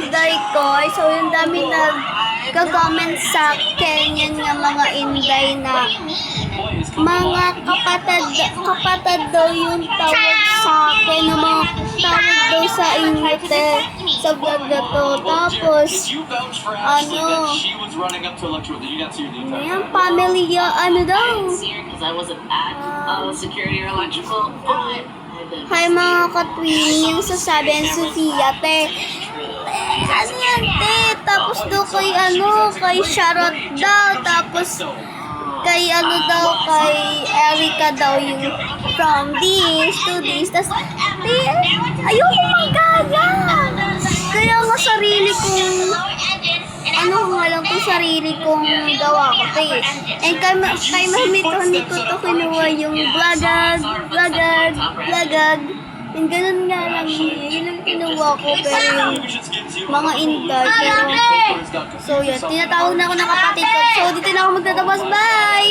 inday ko. So, yung dami nag-comment sa akin. Yan nga mga inday na mga kapatid daw yung tawag sa akin. Ng mga tawag daw sa inyote sa vlog na to. Tapos, yan, family, ano daw. Hi mga katwing, yung sasabihin Sofia, te. Ano yan, te? Tapos daw kay Charot daw. Tapos, kay Erica daw yung from this to this. Tapos, te, ayoko magkaya. Kaya nga sarili kong, sarili kong gawa ko, te. And kay Mami Tony ko to kinuha yung vlogag. Yung ganun nga lang yun ang kinuha ko, pero yung mga inday, so yan, tinatawag na ako ng kapatid ko. So dito na ako magtatapos, bye!